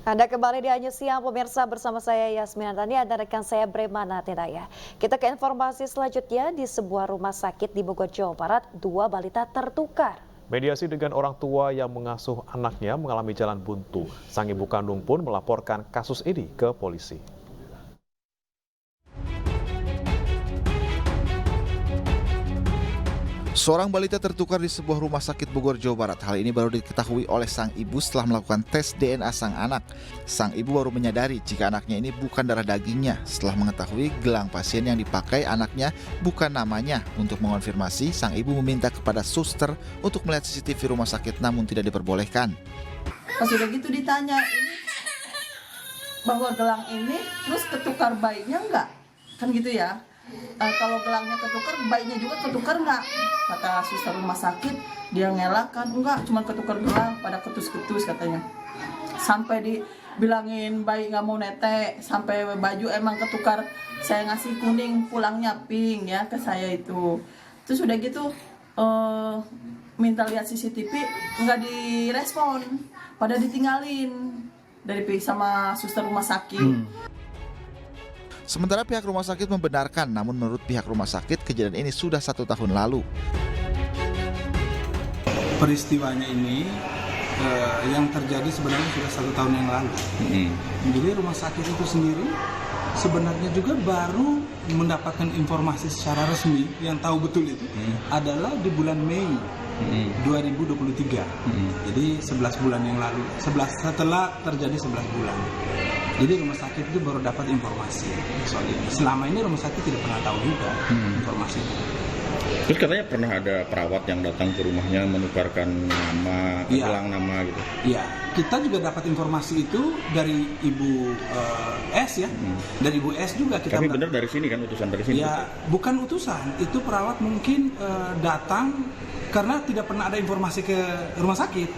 Anda kembali di Anju Siang, pemirsa, bersama saya Yasmin Antani, ada rekan saya Bremana Tenaya. Kita ke informasi selanjutnya. Di sebuah rumah sakit di Bogor, Jawa Barat, 2 balita tertukar. Mediasi dengan orang tua yang mengasuh anaknya mengalami jalan buntu. Sang ibu kandung pun melaporkan kasus ini ke polisi. Seorang balita tertukar di sebuah rumah sakit Bogor, Jawa Barat. Hal ini baru diketahui oleh sang ibu setelah melakukan tes DNA sang anak. Sang ibu baru menyadari jika anaknya ini bukan darah dagingnya setelah mengetahui gelang pasien yang dipakai anaknya bukan namanya. Untuk mengonfirmasi, sang ibu meminta kepada suster untuk melihat CCTV rumah sakit namun tidak diperbolehkan. Pas udah gitu ditanya, ini bahwa gelang ini terus ketukar bayinya enggak? Kan gitu ya. Kalau gelangnya ketukar, bayinya juga ketukar enggak? Kata suster rumah sakit, dia ngelakkan, enggak, cuma ketukar gelang, pada ketus-ketus katanya. Sampai dibilangin bayi nggak mau netek, sampai baju emang ketukar, saya ngasih kuning, pulangnya pink ya ke saya itu. Terus udah gitu, minta lihat CCTV, nggak direspon, pada ditinggalin dari sama suster rumah sakit. Sementara pihak rumah sakit membenarkan, namun menurut pihak rumah sakit kejadian ini sudah 1 tahun lalu. Peristiwanya ini yang terjadi sebenarnya sudah 1 tahun yang lalu. Jadi rumah sakit itu sendiri sebenarnya juga baru mendapatkan informasi secara resmi yang tahu betul itu adalah di bulan Mei 2023. Jadi 11 bulan yang lalu, setelah terjadi 11 bulan. Jadi rumah sakit itu baru dapat informasi soal ini. Selama ini rumah sakit tidak pernah tahu juga informasi itu. Terus katanya pernah ada perawat yang datang ke rumahnya menukarkan nama, gelang nama gitu. Iya, kita juga dapat informasi itu dari Ibu S ya. Dari Ibu S juga kita. Tapi benar dari sini kan, utusan dari sini? Ya, bukan utusan. Itu perawat mungkin datang karena tidak pernah ada informasi ke rumah sakit.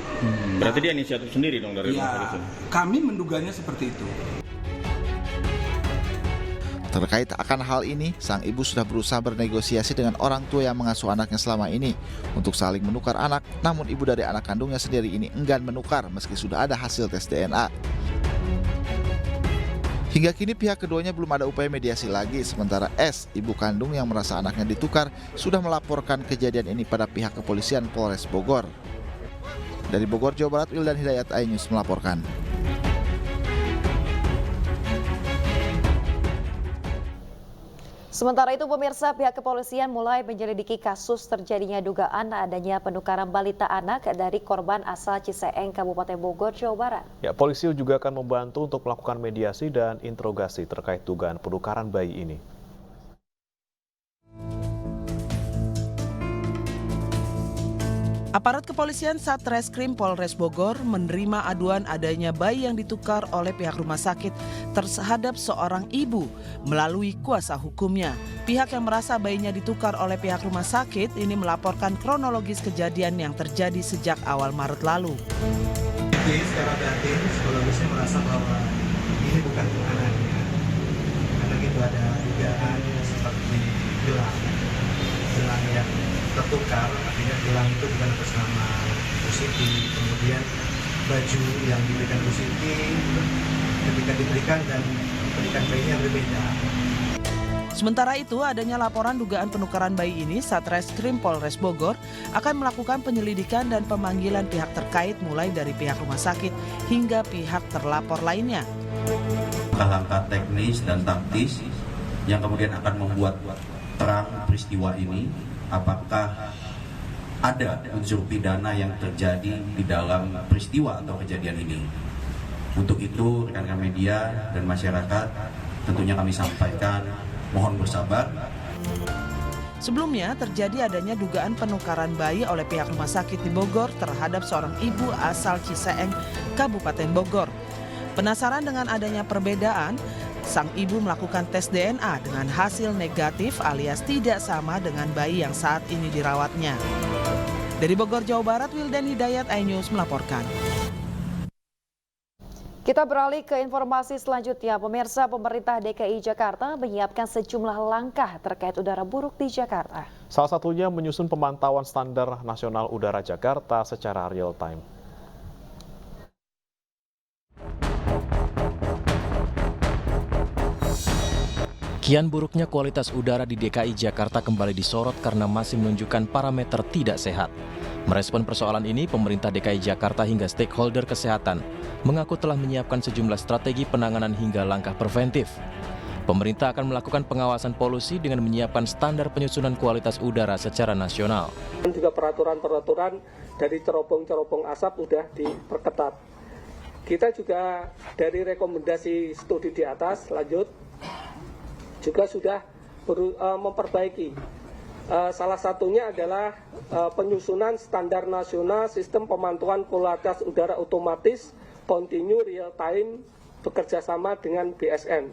Berarti dia inisiatif sendiri dong dari rumah sakit? Kami menduganya seperti itu. Terkait akan hal ini, sang ibu sudah berusaha bernegosiasi dengan orang tua yang mengasuh anaknya selama ini untuk saling menukar anak, namun ibu dari anak kandungnya sendiri ini enggan menukar meski sudah ada hasil tes DNA. Hingga kini pihak keduanya belum ada upaya mediasi lagi, sementara S, ibu kandung yang merasa anaknya ditukar, sudah melaporkan kejadian ini pada pihak kepolisian Polres Bogor. Dari Bogor, Jawa Barat, Wildan Hidayat, iNews melaporkan. Sementara itu, pemirsa, pihak kepolisian mulai menyelidiki kasus terjadinya dugaan adanya penukaran balita anak dari korban asal Ciseeng, Kabupaten Bogor, Jawa Barat. Ya, polisi juga akan membantu untuk melakukan mediasi dan interogasi terkait dugaan penukaran bayi ini. Aparat kepolisian Satreskrim Polres Bogor menerima aduan adanya bayi yang ditukar oleh pihak rumah sakit terhadap seorang ibu melalui kuasa hukumnya. Pihak yang merasa bayinya ditukar oleh pihak rumah sakit ini melaporkan kronologis kejadian yang terjadi sejak awal Maret lalu. Jadi secara batin psikologisnya merasa bahwa ini bukan anaknya, karena itu ada dugaan seperti gelang yang tertukar, artinya gelang itu bukan atas nama Bu Siti, kemudian baju yang diberikan Bu Siti ketika diberikan dan diberikan bayinya berbeda. Sementara itu, adanya laporan dugaan penukaran bayi ini, Satreskrim Polres Bogor akan melakukan penyelidikan dan pemanggilan pihak terkait mulai dari pihak rumah sakit hingga pihak terlapor lainnya. Langkah teknis dan taktis yang kemudian akan membuat terang peristiwa ini, apakah ada unsur pidana yang terjadi di dalam peristiwa atau kejadian ini. Untuk itu rekan-rekan media dan masyarakat tentunya kami sampaikan mohon bersabar. Sebelumnya terjadi adanya dugaan penukaran bayi oleh pihak rumah sakit di Bogor terhadap seorang ibu asal Ciseeng, Kabupaten Bogor. Penasaran dengan adanya perbedaan, sang ibu melakukan tes DNA dengan hasil negatif alias tidak sama dengan bayi yang saat ini dirawatnya. Dari Bogor, Jawa Barat, Wildan Hidayat, iNews melaporkan. Kita beralih ke informasi selanjutnya. Pemirsa, pemerintah DKI Jakarta menyiapkan sejumlah langkah terkait udara buruk di Jakarta. Salah satunya menyusun pemantauan standar nasional udara Jakarta secara real time. Kian buruknya kualitas udara di DKI Jakarta kembali disorot karena masih menunjukkan parameter tidak sehat. Merespon persoalan ini, pemerintah DKI Jakarta hingga stakeholder kesehatan mengaku telah menyiapkan sejumlah strategi penanganan hingga langkah preventif. Pemerintah akan melakukan pengawasan polusi dengan menyiapkan standar penyusunan kualitas udara secara nasional. Dan juga peraturan-peraturan dari cerobong-cerobong asap sudah diperketat. Kita juga dari rekomendasi studi di atas lanjut juga sudah memperbaiki. Salah satunya adalah penyusunan standar nasional sistem pemantauan kualitas udara otomatis continue real time bekerjasama dengan BSN.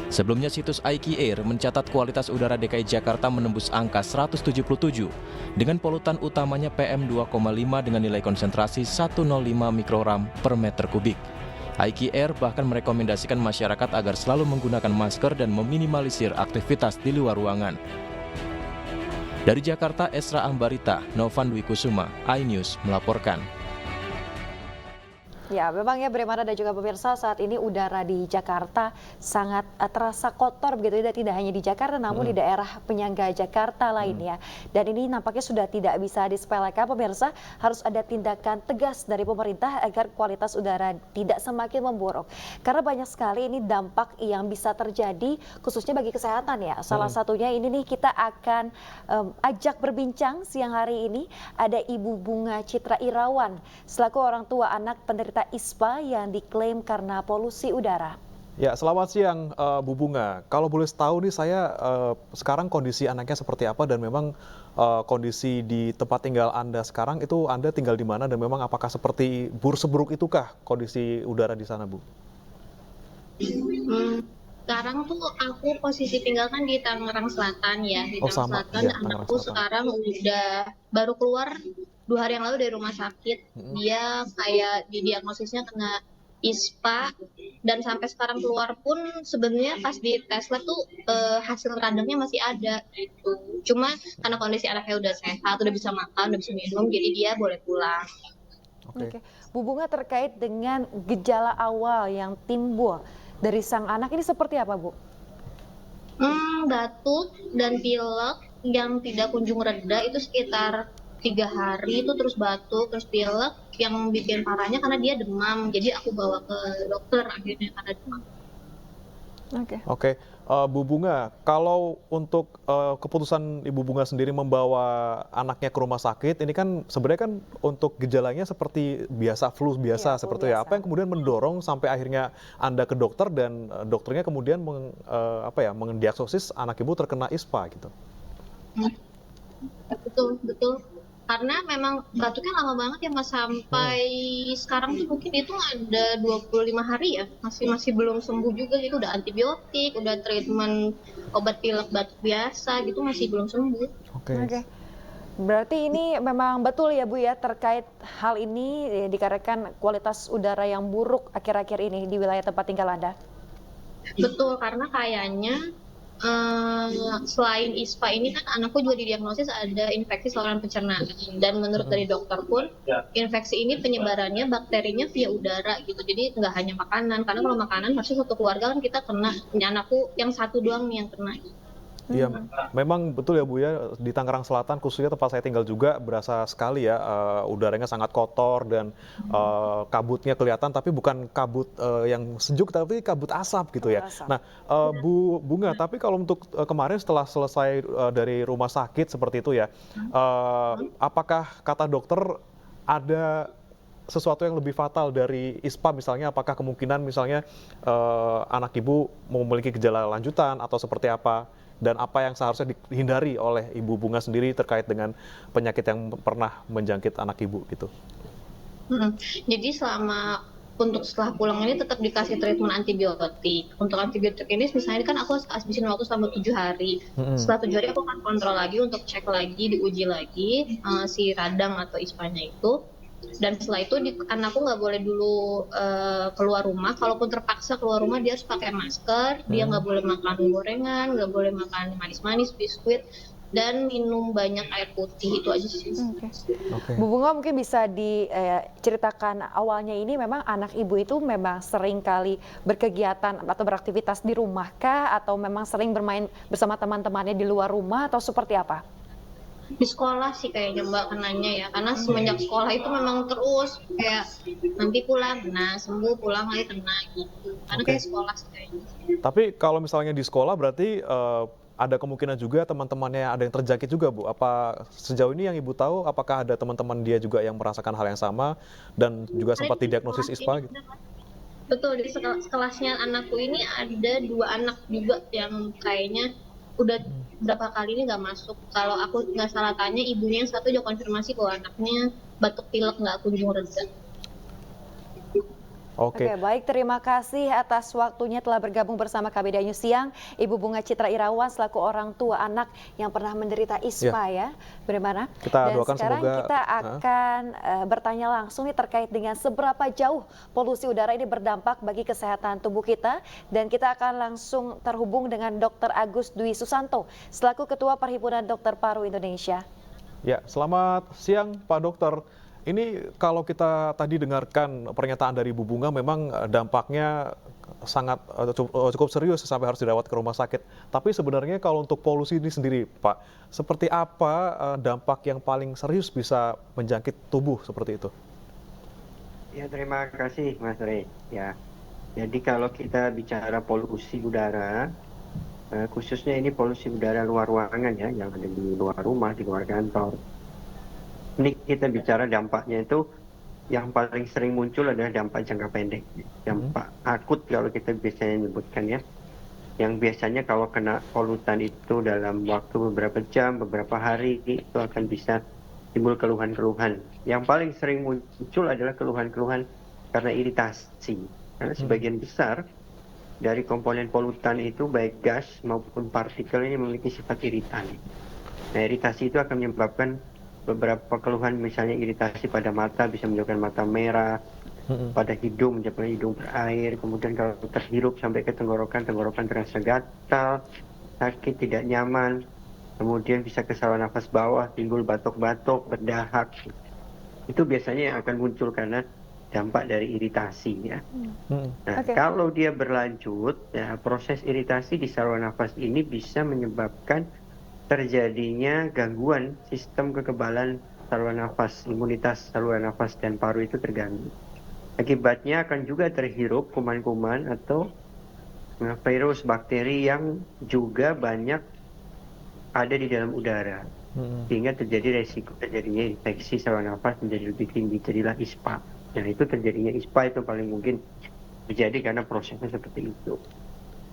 Sebelumnya situs IQ Air mencatat kualitas udara DKI Jakarta menembus angka 177 dengan polutan utamanya PM2,5 dengan nilai konsentrasi 105 mikrogram per meter kubik. IQ Air bahkan merekomendasikan masyarakat agar selalu menggunakan masker dan meminimalisir aktivitas di luar ruangan. Dari Jakarta, Esra Ambarita, Novan Dwi Kusuma, iNews melaporkan. Ya, memang ya Bremana dan juga pemirsa, saat ini udara di Jakarta sangat terasa kotor begitu, tidak hanya di Jakarta namun di daerah penyangga Jakarta lainnya. Dan ini nampaknya sudah tidak bisa disepelekan pemirsa, harus ada tindakan tegas dari pemerintah agar kualitas udara tidak semakin memburuk. Karena banyak sekali ini dampak yang bisa terjadi khususnya bagi kesehatan ya. Salah satunya ini nih kita akan ajak berbincang siang hari ini ada Ibu Bunga Citra Irawan selaku orang tua anak penderita ISPA yang diklaim karena polusi udara. Ya, selamat siang Bu Bunga. Kalau boleh tahu nih saya sekarang kondisi anaknya seperti apa dan memang kondisi di tempat tinggal Anda sekarang itu Anda tinggal di mana dan memang apakah seperti seburuk itukah kondisi udara di sana, Bu? Sekarang tuh aku posisi tinggal kan di Tangerang Selatan ya, di Tangerang Selatan. Ya, anakku sekarang udah baru keluar 2 hari yang lalu dari rumah sakit. Dia kayak didiagnosisnya kena ISPA dan sampai sekarang keluar pun sebenarnya pas di tes lab tuh hasil radangnya masih ada gitu. Cuma karena kondisi anaknya udah sehat, udah bisa makan, udah bisa minum, jadi dia boleh pulang. Oke. Bu Bunga, terkait dengan gejala awal yang timbul dari sang anak ini seperti apa, Bu? Batuk dan pilek yang tidak kunjung reda itu sekitar 3 hari itu terus batuk, terus pilek. Yang bikin parahnya karena dia demam, jadi aku bawa ke dokter akhirnya karena demam. Oke. Bu Bunga, kalau untuk keputusan Ibu Bunga sendiri membawa anaknya ke rumah sakit, ini kan sebenarnya kan untuk gejalanya seperti biasa, flu biasa seperti ya. Apa yang kemudian mendorong sampai akhirnya Anda ke dokter dan dokternya kemudian mendiagnosis anak Ibu terkena ISPA gitu? Betul. Karena memang batuknya lama banget ya Mas, sampai sekarang tuh mungkin itu ada 25 hari ya, masih belum sembuh juga gitu, udah antibiotik, udah treatment obat pilek batuk biasa gitu, masih belum sembuh. Oke. Berarti ini memang betul ya Bu ya, terkait hal ini dikarenakan kualitas udara yang buruk akhir-akhir ini di wilayah tempat tinggal Anda? Betul, karena kayaknya selain ISPA ini kan anakku juga didiagnosis ada infeksi saluran pencernaan, dan menurut dari dokter pun infeksi ini penyebarannya bakterinya via udara gitu, jadi nggak hanya makanan, karena kalau makanan harusnya satu keluarga kan kita kena, anakku yang satu doang nih yang kena. Iya, memang betul ya Bu ya, di Tangerang Selatan khususnya tempat saya tinggal juga berasa sekali ya udaranya sangat kotor dan kabutnya kelihatan, tapi bukan kabut yang sejuk tapi kabut asap gitu ya. Nah, Bu Bunga, tapi kalau untuk kemarin setelah selesai dari rumah sakit seperti itu ya, apakah kata dokter ada sesuatu yang lebih fatal dari ISPA misalnya, apakah kemungkinan misalnya anak Ibu memiliki gejala lanjutan atau seperti apa? Dan apa yang seharusnya dihindari oleh Ibu Bunga sendiri terkait dengan penyakit yang pernah menjangkit anak Ibu gitu? Jadi setelah pulang ini tetap dikasih treatment antibiotik. Untuk antibiotik ini misalnya kan aku habisin waktu selama 7 hari. Setelah 7 hari aku akan kontrol lagi untuk cek lagi, diuji lagi si radang atau ISPA-nya itu. Dan setelah itu anakku nggak boleh dulu keluar rumah. Kalaupun terpaksa keluar rumah dia harus pakai masker. Dia nggak boleh makan gorengan, nggak boleh makan manis-manis, biskuit. dan minum banyak air putih, itu aja sih. Oke. Bu Bunga mungkin bisa diceritakan awalnya ini memang anak ibu itu memang sering kali berkegiatan atau beraktivitas di rumah kah atau memang sering bermain bersama teman-temannya di luar rumah atau seperti apa? Di sekolah sih kayaknya Mbak kenanya ya, karena semenjak sekolah itu memang terus kayak nanti pulang kena, sembuh pulang lagi kena gitu. Karena kayak sekolah sih kayaknya. Tapi kalau misalnya di sekolah berarti ada kemungkinan juga teman-temannya ada yang terjangkit juga, Bu. Apa sejauh ini yang Ibu tahu, apakah ada teman-teman dia juga yang merasakan hal yang sama dan juga sempat didiagnosis ISPA gitu? Betul, di sekelasnya anakku ini ada 2 anak juga yang kayaknya udah berapa kali ini nggak masuk. Kalau aku nggak salah tanya, ibunya yang satu juga konfirmasi bahwa anaknya batuk pilek nggak kunjung reda. Oke. Oke, baik. Terima kasih atas waktunya telah bergabung bersama KBD News Siang, Ibu Bunga Citra Irawan selaku orang tua anak yang pernah menderita ISPA ya. Bagaimana? Kita Dan doakan sekarang semoga kita akan bertanya langsung nih terkait dengan seberapa jauh polusi udara ini berdampak bagi kesehatan tubuh kita, dan kita akan langsung terhubung dengan Dr. Agus Dwi Susanto selaku Ketua Perhimpunan Dokter Paru Indonesia. Ya, selamat siang Pak Dokter. Ini kalau kita tadi dengarkan pernyataan dari Bu Bunga, memang dampaknya sangat cukup serius sampai harus dirawat ke rumah sakit. Tapi sebenarnya kalau untuk polusi ini sendiri, Pak, seperti apa dampak yang paling serius bisa menjangkit tubuh seperti itu? Ya, terima kasih Mas Rey. Ya, jadi kalau kita bicara polusi udara, khususnya ini polusi udara luar ruangan ya, yang ada di luar rumah, di luar kantor. Ini kita bicara dampaknya itu yang paling sering muncul adalah dampak jangka pendek, dampak akut kalau kita biasanya menyebutkan ya. Yang biasanya kalau kena polutan itu dalam waktu beberapa jam, beberapa hari itu akan bisa timbul keluhan-keluhan. Yang paling sering muncul adalah keluhan-keluhan karena iritasi. Karena sebagian besar dari komponen polutan itu baik gas maupun partikel ini memiliki sifat iritan. Nah, iritasi itu akan menyebabkan beberapa keluhan, misalnya iritasi pada mata bisa menyebabkan mata merah, pada hidung menyebabkan hidung berair, kemudian kalau terhirup sampai ke tenggorokan terasa gatal, sakit, tidak nyaman, kemudian bisa ke saluran nafas bawah, timbul batuk-batuk, berdahak. Itu biasanya yang akan muncul karena dampak dari iritasi ya. Nah, kalau dia berlanjut, ya, proses iritasi di saluran nafas ini bisa menyebabkan terjadinya gangguan sistem kekebalan saluran nafas, imunitas saluran nafas dan paru itu terganggu. Akibatnya akan juga terhirup kuman-kuman atau virus, bakteri yang juga banyak ada di dalam udara, sehingga terjadi resiko terjadinya infeksi saluran nafas menjadi lebih tinggi, jadilah ISPA. Nah, itu terjadinya ISPA itu paling mungkin terjadi karena prosesnya seperti itu.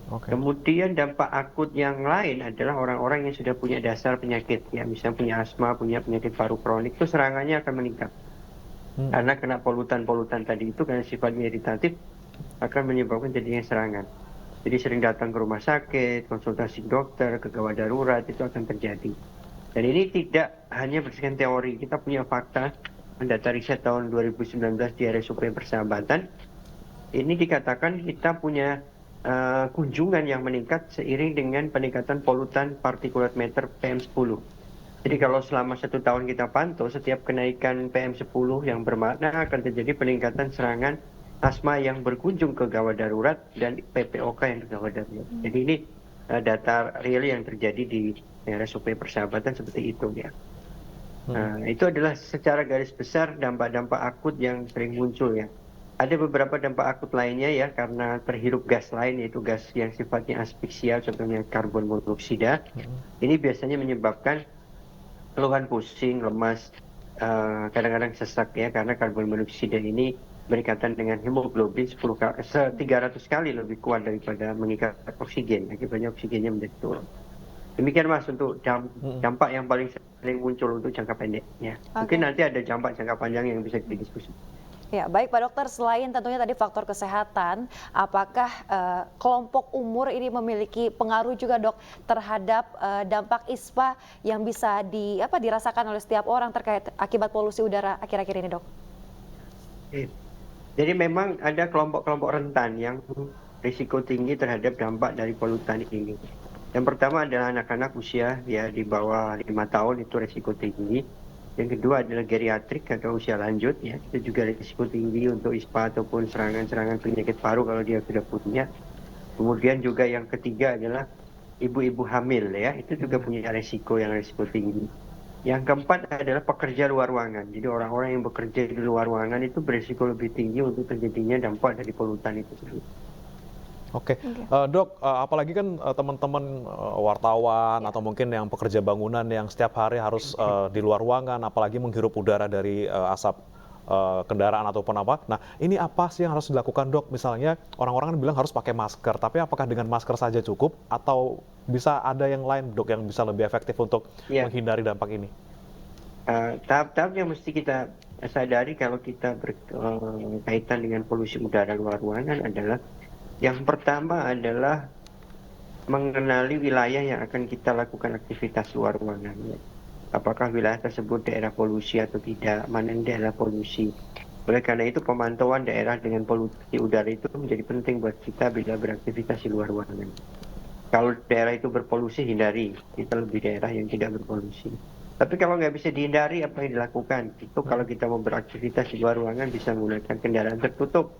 Kemudian dampak akut yang lain adalah orang-orang yang sudah punya dasar penyakit, ya misalnya punya asma, punya penyakit paru kronik, itu serangannya akan meningkat. Karena kena polutan-polutan tadi itu karena sifatnya iritatif akan menyebabkan jadinya serangan. Jadi sering datang ke rumah sakit, konsultasi dokter, ke gawat darurat itu akan terjadi. Dan ini tidak hanya berdasarkan teori, kita punya fakta. Data riset tahun 2019 di RSUP Persahabatan, ini dikatakan kita punya kunjungan yang meningkat seiring dengan peningkatan polutan partikulat matter PM10. Jadi kalau selama 1 tahun kita pantau, setiap kenaikan PM10 yang bermakna akan terjadi peningkatan serangan asma yang berkunjung ke gawat darurat dan PPOK yang ke gawat darurat. Jadi ini data real yang terjadi di RSUP Persahabatan seperti itu ya. Nah, itu adalah secara garis besar dampak-dampak akut yang sering muncul ya. Ada beberapa dampak akut lainnya ya, karena terhirup gas lain, yaitu gas yang sifatnya asfiksia, contohnya karbon monoksida. Ini biasanya menyebabkan keluhan pusing, lemas, kadang-kadang sesak ya, karena karbon monoksida ini berikatan dengan hemoglobin 300 kali lebih kuat daripada mengikat oksigen, akibatnya oksigennya menjadi turun. Demikian Mas untuk dampak yang paling sering muncul untuk jangka pendeknya. Mungkin nanti ada dampak jangka panjang yang bisa didiskusi. Ya, baik Pak Dokter, selain tentunya tadi faktor kesehatan, apakah kelompok umur ini memiliki pengaruh juga Dok terhadap dampak ISPA yang bisa dirasakan oleh setiap orang terkait akibat polusi udara akhir-akhir ini Dok? Jadi memang ada kelompok-kelompok rentan yang risiko tinggi terhadap dampak dari polutan ini. Yang pertama adalah anak-anak usia ya di bawah 5 tahun itu risiko tinggi. Yang kedua adalah geriatrik atau usia lanjut ya, itu juga risiko tinggi untuk ISPA ataupun serangan-serangan penyakit paru kalau dia sudah punya. Kemudian juga yang ketiga adalah ibu-ibu hamil ya, itu juga punya risiko tinggi. Yang keempat adalah pekerja luar ruangan. Jadi orang-orang yang bekerja di luar ruangan itu berisiko lebih tinggi untuk terjadinya dampak dari polutan itu sendiri. Oke, Dok, apalagi kan teman-teman wartawan atau mungkin yang pekerja bangunan yang setiap hari harus di luar ruangan, apalagi menghirup udara dari asap kendaraan ataupun apa. Nah, ini apa sih yang harus dilakukan, Dok? Misalnya orang-orang kan bilang harus pakai masker, tapi apakah dengan masker saja cukup atau bisa ada yang lain, Dok, yang bisa lebih efektif untuk menghindari dampak ini? Tahap-tahap yang mesti kita sadari kalau kita berkaitan dengan polusi udara luar ruangan adalah yang pertama adalah mengenali wilayah yang akan kita lakukan aktivitas luar ruangan. Apakah wilayah tersebut daerah polusi atau tidak, mana yang daerah polusi. Oleh karena itu pemantauan daerah dengan polusi udara itu menjadi penting buat kita bila beraktivitas di luar ruangan. Kalau daerah itu berpolusi, hindari. Kita lebih daerah yang tidak berpolusi. Tapi kalau nggak bisa dihindari, apa yang dilakukan? Itu kalau kita mau beraktivitas di luar ruangan bisa menggunakan kendaraan tertutup.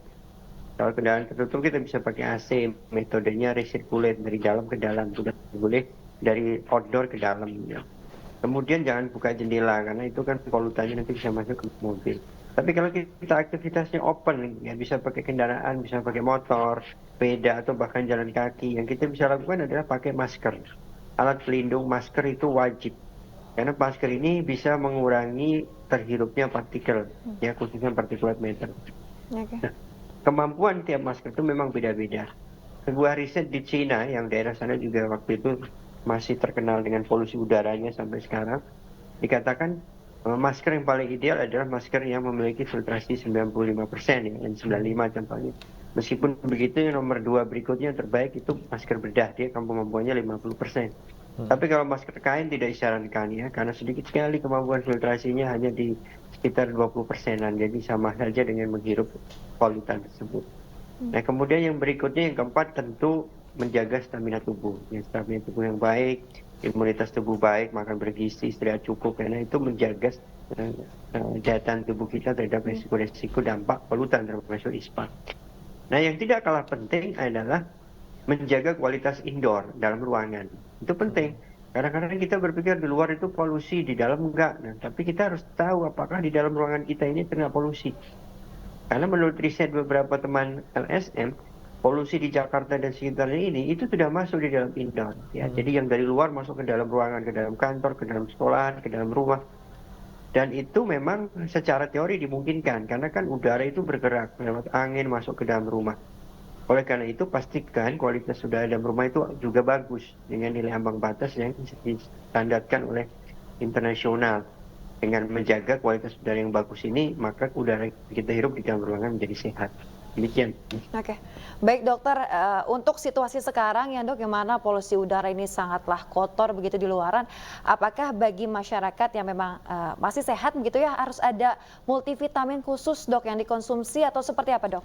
Kalau kendaraan tertutup kita bisa pakai AC, metodenya recirculate dari dalam ke dalam, sudah boleh dari outdoor ke dalam. Ya. Kemudian jangan buka jendela karena itu kan polutannya nanti bisa masuk ke mobil. Tapi kalau kita aktivitasnya open, ya bisa pakai kendaraan, bisa pakai motor, sepeda atau bahkan jalan kaki. Yang kita bisa lakukan adalah pakai masker. Alat pelindung masker itu wajib. Karena masker ini bisa mengurangi terhirupnya partikel, ya khususnya partikulat matter. Okay. Nah, kemampuan tiap masker itu memang beda-beda. Sebuah riset di Cina yang daerah sana juga waktu itu masih terkenal dengan polusi udaranya sampai sekarang, dikatakan masker yang paling ideal adalah masker yang memiliki filtrasi 95% ya, dan 95 contohnya. Meskipun begitu yang nomor 2 berikutnya terbaik itu masker bedah, dia kemampuannya 50%. Tapi kalau masker kain tidak disarankan ya, karena sedikit sekali kemampuan filtrasinya hanya di sekitar 20%-an, jadi sama saja dengan menghirup polutan tersebut. Nah kemudian yang berikutnya yang keempat tentu menjaga stamina tubuh. Ya, stamina tubuh yang baik, imunitas tubuh baik, makan bergizi, istirahat cukup, karena itu menjaga daya tahan tubuh kita terhadap resiko-resiko dampak polutan termasuk ISPA. Nah yang tidak kalah penting adalah menjaga kualitas indoor dalam ruangan. Itu penting. Kadang-kadang kita berpikir di luar itu polusi, di dalam enggak. Nah, tapi kita harus tahu apakah di dalam ruangan kita ini terkena polusi. Karena menurut riset beberapa teman LSM, polusi di Jakarta dan sekitarnya ini itu sudah masuk di dalam indoor. Ya, jadi yang dari luar masuk ke dalam ruangan, ke dalam kantor, ke dalam sekolahan, ke dalam rumah. Dan itu memang secara teori dimungkinkan karena kan udara itu bergerak lewat angin masuk ke dalam rumah. Oleh karena itu pastikan kualitas udara dalam rumah itu juga bagus dengan nilai ambang batas yang distandarkan oleh internasional. Dengan menjaga kualitas udara yang bagus ini, maka udara kita hirup di dalam ruangan menjadi sehat. Demikian. Oke, baik dokter, untuk situasi sekarang ya dok, yang mana polusi udara ini sangatlah kotor begitu di luaran, apakah bagi masyarakat yang memang masih sehat begitu ya harus ada multivitamin khusus dok yang dikonsumsi atau seperti apa dok?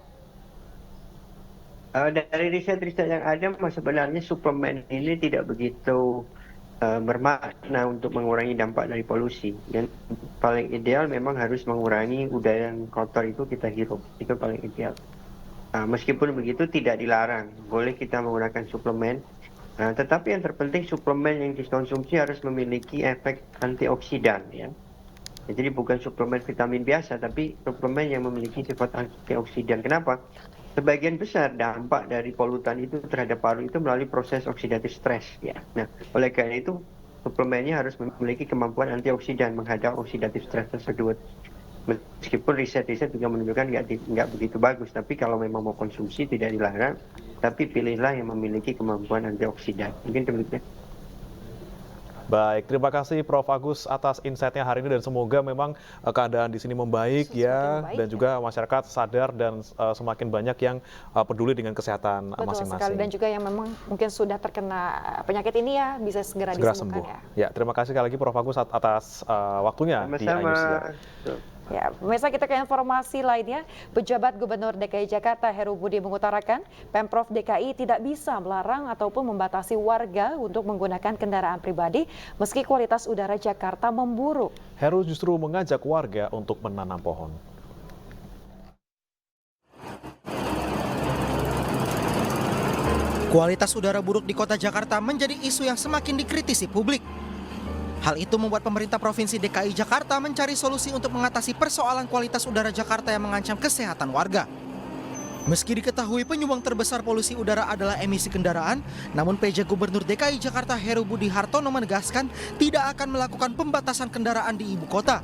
Dari riset-riset yang ada, sebenarnya suplemen ini tidak begitu bermakna untuk mengurangi dampak dari polusi. Dan paling ideal memang harus mengurangi udara yang kotor itu kita hirup, itu paling ideal. Meskipun begitu tidak dilarang, boleh kita menggunakan suplemen. Tetapi yang terpenting suplemen yang dikonsumsi harus memiliki efek antioksidan ya. Jadi bukan suplemen vitamin biasa, tapi suplemen yang memiliki sifat antioksidan. Kenapa? Sebagian besar dampak dari polutan itu terhadap paru itu melalui proses oksidatif stres ya. Nah, oleh karena itu suplemennya harus memiliki kemampuan antioksidan menghadap oksidatif stres tersebut. Meskipun riset-riset juga menunjukkan nggak begitu bagus, tapi kalau memang mau konsumsi tidak dilarang, tapi pilihlah yang memiliki kemampuan antioksidan. Mungkin demikian. Baik, terima kasih Prof. Agus atas insight-nya hari ini dan semoga memang keadaan di sini membaik ya, dan juga masyarakat sadar dan semakin banyak yang peduli dengan kesehatan masing-masing. Sekali, dan juga yang memang mungkin sudah terkena penyakit ini ya bisa segera disembuhkan ya. Ya, terima kasih sekali lagi Prof. Agus atas waktunya di iNews. Ya, pemirsa, kita ke informasi lainnya. Pejabat Gubernur DKI Jakarta Heru Budi mengutarakan Pemprov DKI tidak bisa melarang ataupun membatasi warga untuk menggunakan kendaraan pribadi meski kualitas udara Jakarta memburuk. Heru justru mengajak warga untuk menanam pohon. Kualitas udara buruk di kota Jakarta menjadi isu yang semakin dikritisi publik. Hal itu membuat pemerintah Provinsi DKI Jakarta mencari solusi untuk mengatasi persoalan kualitas udara Jakarta yang mengancam kesehatan warga. Meski diketahui penyumbang terbesar polusi udara adalah emisi kendaraan, namun PJ Gubernur DKI Jakarta Heru Budi Hartono menegaskan tidak akan melakukan pembatasan kendaraan di ibu kota.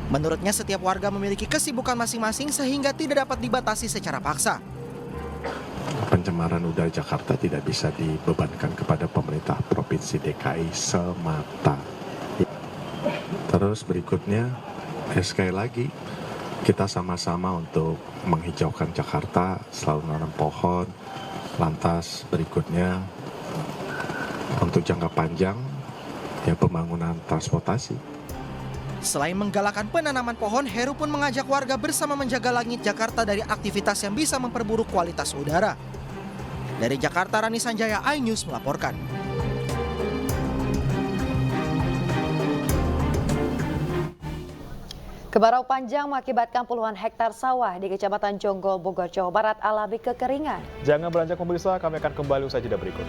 Menurutnya setiap warga memiliki kesibukan masing-masing sehingga tidak dapat dibatasi secara paksa. Pencemaran udara Jakarta tidak bisa dibebankan kepada pemerintah Provinsi DKI semata. Terus berikutnya, sekali lagi, kita sama-sama untuk menghijaukan Jakarta, selalu menanam pohon. Lantas berikutnya, untuk jangka panjang, ya pembangunan transportasi. Selain menggalakkan penanaman pohon, Heru pun mengajak warga bersama menjaga langit Jakarta dari aktivitas yang bisa memperburuk kualitas udara. Dari Jakarta, Rani Sanjaya, iNews melaporkan. Kemarau panjang mengakibatkan puluhan hektar sawah di Kecamatan Jonggol, Bogor, Jawa Barat alami kekeringan. Jangan beranjak pemirsa, kami akan kembali usai jeda berikut.